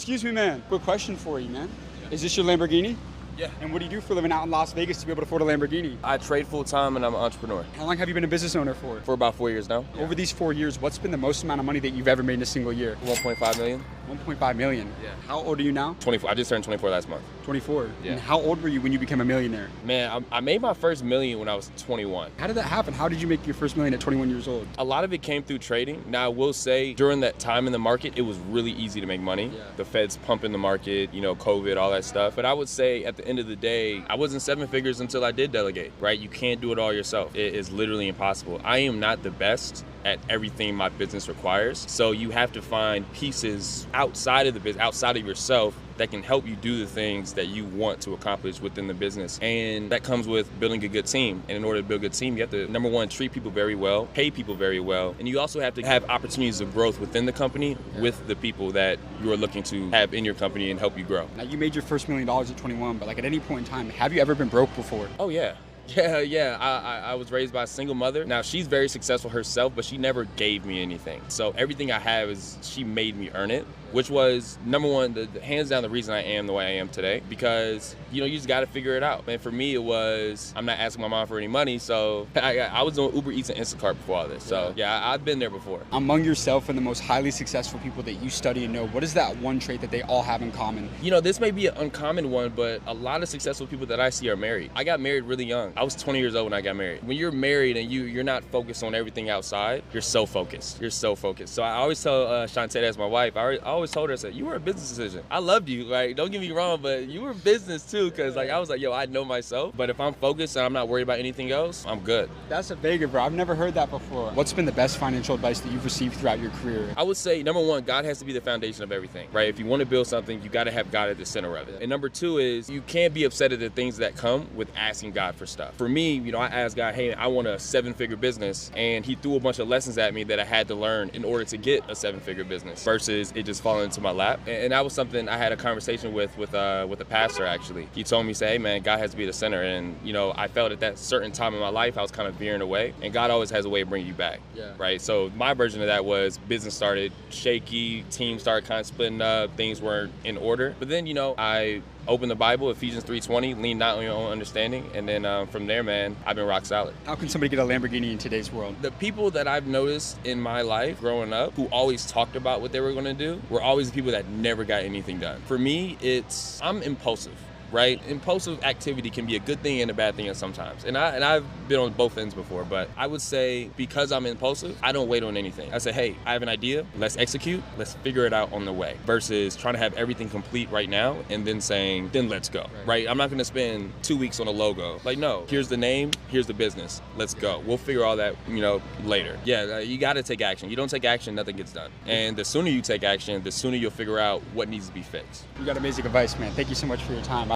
Excuse me, man. Quick question for you, man. Is this your Lamborghini? Yeah. And what do you do for a living out in Las Vegas to be able to afford a Lamborghini? I trade full time and I'm an entrepreneur. How long have you been a business owner for? For about 4 years now. Over these 4 years, what's been the most amount of money that you've ever made in a single year? 1.5 million. 1.5 million. Yeah. How old are you now? 24. I just turned 24 last month. 24. Yeah. And how old were you when you became a millionaire? Man, I made my first million when I was 21. How did that happen? How did you make your first million at 21 years old? A lot of it came through trading. Now, I will say during that time in the market, it was really easy to make money. Yeah. The Fed's pumping the market, COVID, all that stuff. But I would say at the end of the day, I wasn't seven figures until I did delegate, right? You can't do it all yourself. It is literally impossible. I am not the best at everything my business requires. So you have to find pieces outside of the business, outside of yourself, that can help you do the things that you want to accomplish within the business. And that comes with building a good team. And in order to build a good team, you have to, number one, treat people very well, pay people very well. And you also have to have opportunities of growth within the company with the people that you are looking to have in your company and help you grow. Now, you made your first $1 million at 21, but at any point in time, have you ever been broke before? Oh, yeah. Yeah. I was raised by a single mother. Now, she's very successful herself, but she never gave me anything. So everything I have is she made me earn it, which was, number one, the hands down the reason I am the way I am today, because, you just got to figure it out. And for me, it was, I'm not asking my mom for any money, so I was doing Uber Eats and Instacart before all this. So, yeah, I've been there before. Among yourself and the most highly successful people that you study and know, what is that one trait that they all have in common? This may be an uncommon one, but a lot of successful people that I see are married. I got married really young. I was 20 years old when I got married. When you're married and you're not focused on everything outside, you're so focused. So I always tell Shantae, that's my wife, I always told her, I said, you were a business decision. I loved you, don't get me wrong, but you were business too, because I was like, yo, I know myself, but if I'm focused and I'm not worried about anything else, I'm good. That's a big one, bro. I've never heard that before. What's been the best financial advice that you've received throughout your career? I would say, number one, God has to be the foundation of everything, right? If you want to build something, you got to have God at the center of it. And number two is, you can't be upset at the things that come with asking God for stuff. For me, I asked God, hey, I want a 7-figure business, and he threw a bunch of lessons at me that I had to learn in order to get a 7-figure business versus it just falling into my lap. And that was something I had a conversation with a pastor, actually. He told me, say, hey man, God has to be the center. And I felt at that certain time in my life, I was kind of veering away, and God always has a way of bringing you back, right? So my version of that was business started shaky, team started kind of splitting up, things weren't in order. But then, I opened the Bible, Ephesians 3:20, lean not on your own understanding. And then from there, man, I've been rock solid. How can somebody get a Lamborghini in today's world? The people that I've noticed in my life growing up who always talked about what they were going to do were always the people that never got anything done. For me, I'm impulsive. Right? Impulsive activity can be a good thing and a bad thing sometimes. And I've been on both ends before, but I would say because I'm impulsive, I don't wait on anything. I say, hey, I have an idea, let's execute, let's figure it out on the way, versus trying to have everything complete right now and then saying, then let's go, right? I'm not gonna spend 2 weeks on a logo. No, here's the name, here's the business, let's go. We'll figure all that, later. Yeah, you gotta take action. You don't take action, nothing gets done. And the sooner you take action, the sooner you'll figure out what needs to be fixed. You got amazing advice, man. Thank you so much for your time.